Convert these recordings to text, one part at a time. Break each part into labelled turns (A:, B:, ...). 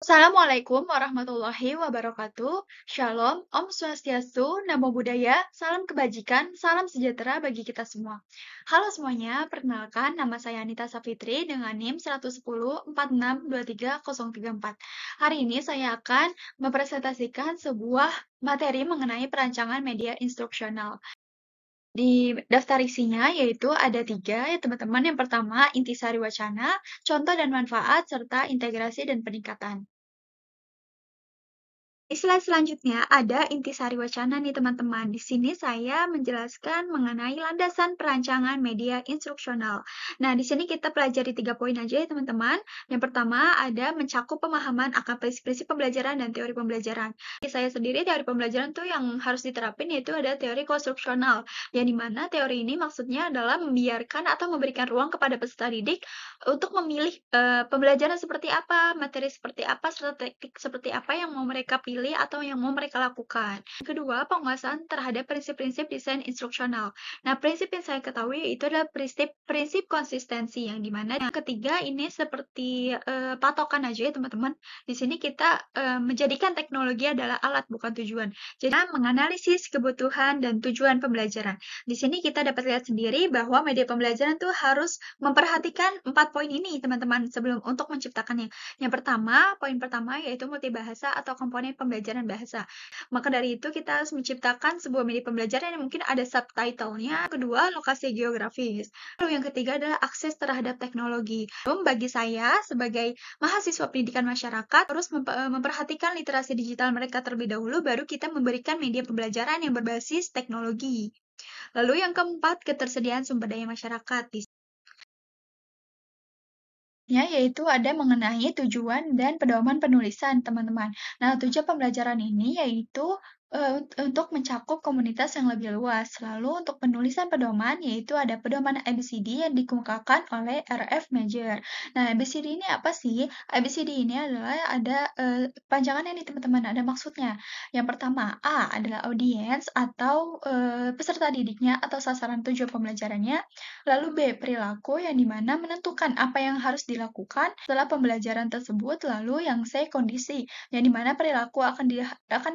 A: Assalamualaikum warahmatullahi wabarakatuh. Shalom, Om Swastiastu, Namo Buddhaya, salam kebajikan, salam sejahtera bagi kita semua. Halo semuanya, perkenalkan nama saya Anita Safitri dengan NIM 11046230034. Hari ini saya akan mempresentasikan sebuah materi mengenai perancangan media instruksional. Di daftar isinya yaitu ada 3 ya teman-teman. Yang pertama, intisari wacana, contoh dan manfaat, serta integrasi dan peningkatan. Istilah selanjutnya ada intisari wacana nih teman-teman. Di sini saya menjelaskan mengenai landasan perancangan media instruksional. Nah, di sini kita pelajari 3 poin aja ya teman-teman. Yang pertama ada mencakup pemahaman akan prinsip-prinsip pembelajaran dan teori pembelajaran. Di saya sendiri teori pembelajaran tuh yang harus diterapin yaitu ada teori konstruksional. Yang dimana teori ini maksudnya adalah membiarkan atau memberikan ruang kepada peserta didik untuk memilih pembelajaran seperti apa, materi seperti apa, serta teknik seperti apa yang mau mereka pilih atau yang mau mereka lakukan. Kedua, penguasaan terhadap prinsip-prinsip desain instruksional. Nah, prinsip yang saya ketahui itu adalah prinsip konsistensi, yang dimana yang ketiga ini seperti patokan aja ya teman-teman. Di sini kita menjadikan teknologi adalah alat bukan tujuan. Jadi menganalisis kebutuhan dan tujuan pembelajaran. Di sini kita dapat lihat sendiri bahwa media pembelajaran tuh harus memperhatikan 4 poin ini teman-teman sebelum untuk menciptakannya. Yang pertama, poin pertama yaitu multibahasa atau komponen pembelajaran bahasa. Maka dari itu kita harus menciptakan sebuah media pembelajaran yang mungkin ada subtitlenya. Kedua, lokasi geografis. Lalu yang ketiga adalah akses terhadap teknologi. Bagi saya sebagai mahasiswa pendidikan masyarakat harus memperhatikan literasi digital mereka terlebih dahulu, baru kita memberikan media pembelajaran yang berbasis teknologi. Lalu yang keempat, ketersediaan sumber daya masyarakat. Yaitu ada mengenai tujuan dan pedoman penulisan, teman-teman. Nah, tujuan pembelajaran ini yaitu untuk mencakup komunitas yang lebih luas. Lalu untuk penulisan pedoman, yaitu ada pedoman ABCD yang dikemukakan oleh RF Major. Nah, ABCD ini apa sih? ABCD ini adalah ada panjangannya nih, teman-teman, ada maksudnya. Yang pertama, A adalah audiens atau peserta didiknya atau sasaran tujuan pembelajarannya. Lalu B, perilaku yang dimana menentukan apa yang harus dilakukan setelah pembelajaran tersebut. Lalu yang C, kondisi yang dimana perilaku akan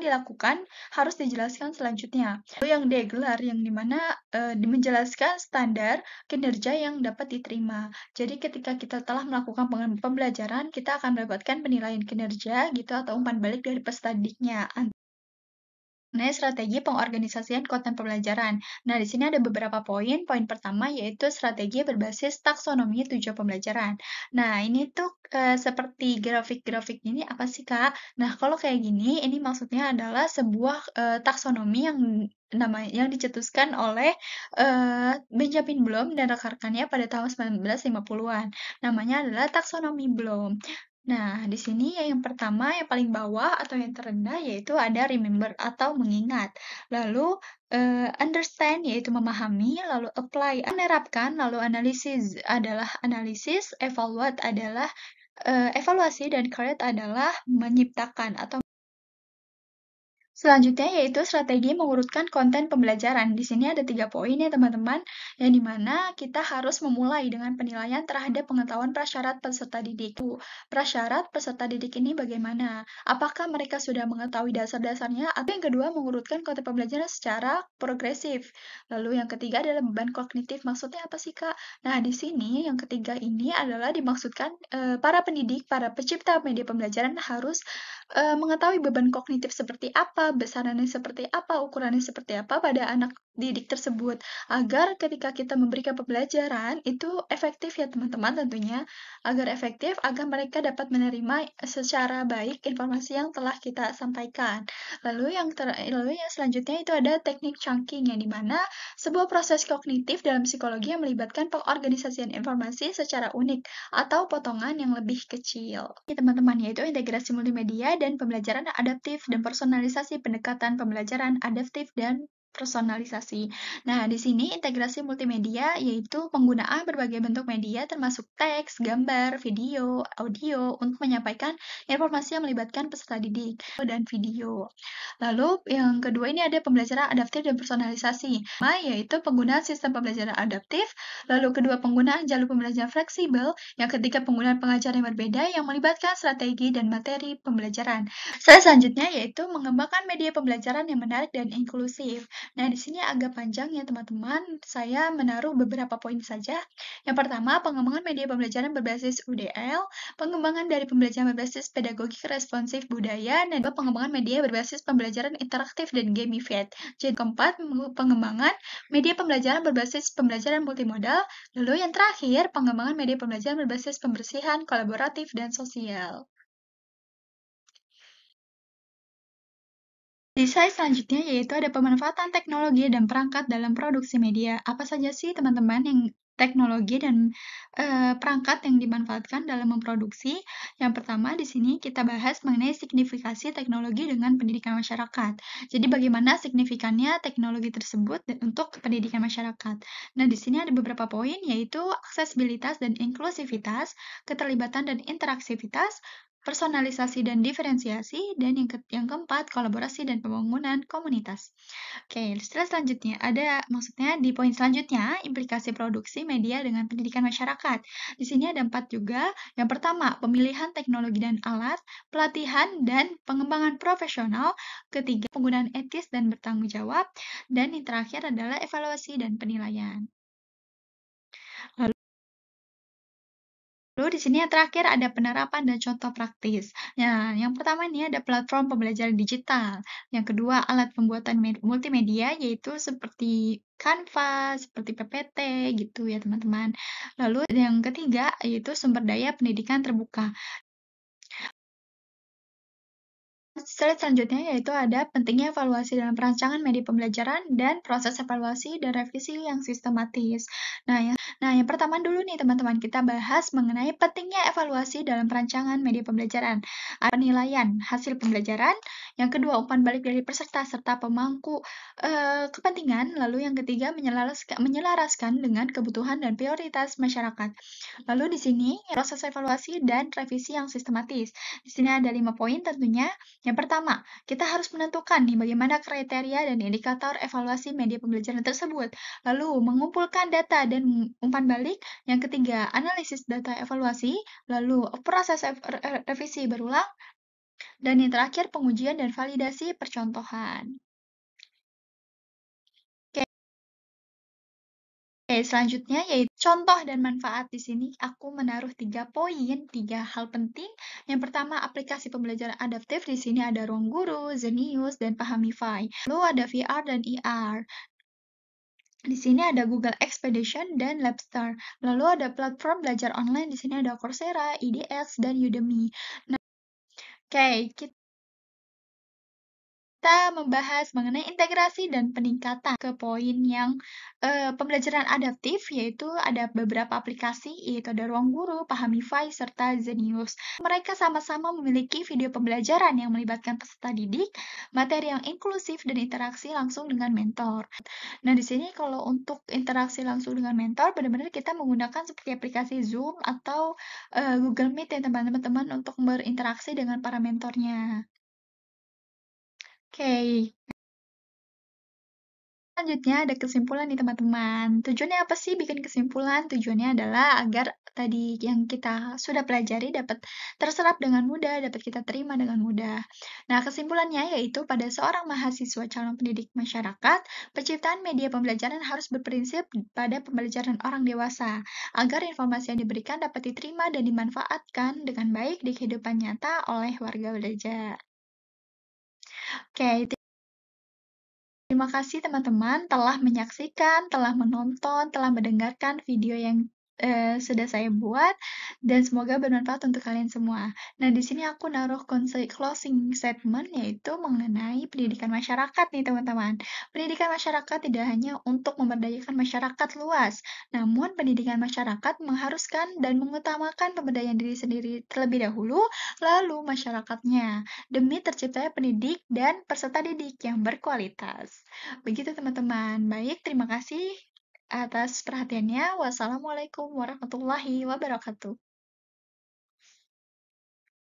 A: dilakukan harus dijelaskan selanjutnya. Lalu yang D, gelar yang dimana menjelaskan standar kinerja yang dapat diterima. Jadi ketika kita telah melakukan pembelajaran, kita akan mendapatkan penilaian kinerja gitu atau umpan balik dari peserta didiknya. Mengenai strategi pengorganisasian konten pembelajaran. Nah, di sini ada beberapa poin. Poin pertama yaitu strategi berbasis taksonomi tujuan pembelajaran. Nah, ini tuh seperti grafik-grafik ini apa sih, Kak? Nah, kalau kayak gini, ini maksudnya adalah sebuah taksonomi yang dicetuskan oleh Benjamin Bloom dan rekan-rekannya pada tahun 1950-an. Namanya adalah taksonomi Bloom. Nah, di sini yang pertama, yang paling bawah atau yang terendah, yaitu ada remember atau mengingat. Lalu, understand, yaitu memahami, lalu apply, menerapkan, lalu analisis adalah analisis, evaluate adalah evaluasi, dan create adalah menciptakan atau selanjutnya yaitu strategi mengurutkan konten pembelajaran. Di sini ada 3 poin ya teman-teman, yang dimana kita harus memulai dengan penilaian terhadap pengetahuan prasyarat peserta didik. Prasyarat peserta didik ini bagaimana? Apakah mereka sudah mengetahui dasar-dasarnya? Atau yang kedua, mengurutkan konten pembelajaran secara progresif. Lalu yang ketiga adalah beban kognitif. Maksudnya apa sih, Kak? Nah, di sini yang ketiga ini adalah dimaksudkan para pendidik, para pencipta media pembelajaran harus mengetahui beban kognitif seperti apa, besarannya seperti apa, ukurannya seperti apa pada anak didik tersebut, agar ketika kita memberikan pembelajaran itu efektif ya teman-teman tentunya, agar efektif, agar mereka dapat menerima secara baik informasi yang telah kita sampaikan. Lalu yang selanjutnya itu ada teknik chunking, yang dimana sebuah proses kognitif dalam psikologi yang melibatkan pengorganisasian informasi secara unik atau potongan yang lebih kecil. Teman-teman, yaitu integrasi multimedia dan pembelajaran adaptif dan personalisasi pendekatan pembelajaran adaptif dan personalisasi. Nah, di sini integrasi multimedia yaitu penggunaan berbagai bentuk media termasuk teks, gambar, video, audio untuk menyampaikan informasi yang melibatkan peserta didik dan video. Lalu yang kedua ini ada pembelajaran adaptif dan personalisasi, yaitu penggunaan sistem pembelajaran adaptif, lalu kedua penggunaan jalur pembelajaran fleksibel, yang ketiga penggunaan pengajaran yang berbeda yang melibatkan strategi dan materi pembelajaran. Selanjutnya yaitu mengembangkan media pembelajaran yang menarik dan inklusif. Nah, di sini agak panjang ya teman-teman, saya menaruh beberapa poin saja. Yang pertama, pengembangan media pembelajaran berbasis UDL, pengembangan dari pembelajaran berbasis pedagogik responsif budaya, dan juga pengembangan media berbasis pembelajaran interaktif dan gamified. Jadi keempat, pengembangan media pembelajaran berbasis pembelajaran multimodal, lalu yang terakhir, pengembangan media pembelajaran berbasis pembersihan, kolaboratif, dan sosial. Di slide selanjutnya yaitu ada pemanfaatan teknologi dan perangkat dalam produksi media. Apa saja sih teman-teman yang teknologi dan perangkat yang dimanfaatkan dalam memproduksi? Yang pertama di sini kita bahas mengenai signifikasi teknologi dengan pendidikan masyarakat. Jadi bagaimana signifikannya teknologi tersebut untuk pendidikan masyarakat. Nah, di sini ada beberapa poin yaitu aksesibilitas dan inklusivitas, keterlibatan dan interaksivitas, personalisasi dan diferensiasi, dan yang keempat, kolaborasi dan pembangunan komunitas. Oke, selanjutnya ada maksudnya di poin selanjutnya, implikasi produksi media dengan pendidikan masyarakat. Di sini ada 4 juga. Yang pertama, pemilihan teknologi dan alat, pelatihan dan pengembangan profesional. Ketiga, penggunaan etis dan bertanggung jawab. Dan yang terakhir adalah evaluasi dan penilaian. Lalu di sini yang terakhir ada penerapan dan contoh praktis. Nah, yang pertama ini ada platform pembelajaran digital. Yang kedua, alat pembuatan multimedia yaitu seperti Canva, seperti PPT gitu ya teman-teman. Lalu yang ketiga yaitu sumber daya pendidikan terbuka. Slide selanjutnya yaitu ada pentingnya evaluasi dalam perancangan media pembelajaran dan proses evaluasi dan revisi yang sistematis. Nah, yang pertama dulu nih teman-teman, kita bahas mengenai pentingnya evaluasi dalam perancangan media pembelajaran. Ada penilaian hasil pembelajaran, yang kedua umpan balik dari peserta serta pemangku kepentingan, lalu yang ketiga menyelaraskan dengan kebutuhan dan prioritas masyarakat. Lalu di sini proses evaluasi dan revisi yang sistematis. Di sini ada 5 poin tentunya. Yang pertama, kita harus menentukan nih bagaimana kriteria dan indikator evaluasi media pembelajaran tersebut. Lalu mengumpulkan data dan umpan balik. Yang ketiga, analisis data evaluasi. Lalu proses revisi berulang. Dan yang terakhir, pengujian dan validasi percontohan. Oke, selanjutnya yaitu contoh dan manfaat. Di sini aku menaruh 3 poin, 3 hal penting. Yang pertama, aplikasi pembelajaran adaptif. Di sini ada Ruang Guru, Zenius, dan Pahamify. Lalu ada VR dan ER. Di sini ada Google Expedition dan Labstar. Lalu ada platform belajar online. Di sini ada Coursera, edX, dan Udemy. Nah, oke, kita membahas mengenai integrasi dan peningkatan ke poin yang pembelajaran adaptif, yaitu ada beberapa aplikasi, yaitu ada Ruang Guru, Pahamify, serta Zenius. Mereka sama-sama memiliki video pembelajaran yang melibatkan peserta didik, materi yang inklusif, dan interaksi langsung dengan mentor. Nah, di sini kalau untuk interaksi langsung dengan mentor, benar-benar kita menggunakan seperti aplikasi Zoom atau Google Meet ya teman-teman untuk berinteraksi dengan para mentornya. Oke, selanjutnya ada kesimpulan nih teman-teman. Tujuannya apa sih bikin kesimpulan? Tujuannya adalah agar tadi yang kita sudah pelajari dapat terserap dengan mudah, dapat kita terima dengan mudah. Nah, kesimpulannya yaitu pada seorang mahasiswa calon pendidik masyarakat, penciptaan media pembelajaran harus berprinsip pada pembelajaran orang dewasa, agar informasi yang diberikan dapat diterima dan dimanfaatkan dengan baik di kehidupan nyata oleh warga belajar. Oke, terima kasih teman-teman telah menyaksikan, telah menonton, telah mendengarkan video yang sudah saya buat dan semoga bermanfaat untuk kalian semua. Nah, di sini aku naruh closing statement yaitu mengenai pendidikan masyarakat nih, teman-teman. Pendidikan masyarakat tidak hanya untuk memberdayakan masyarakat luas, namun pendidikan masyarakat mengharuskan dan mengutamakan pemberdayaan diri sendiri terlebih dahulu, lalu masyarakatnya, demi terciptanya pendidik dan peserta didik yang berkualitas. Begitu, teman-teman. Baik, terima kasih atas perhatiannya. Wassalamualaikum warahmatullahi wabarakatuh.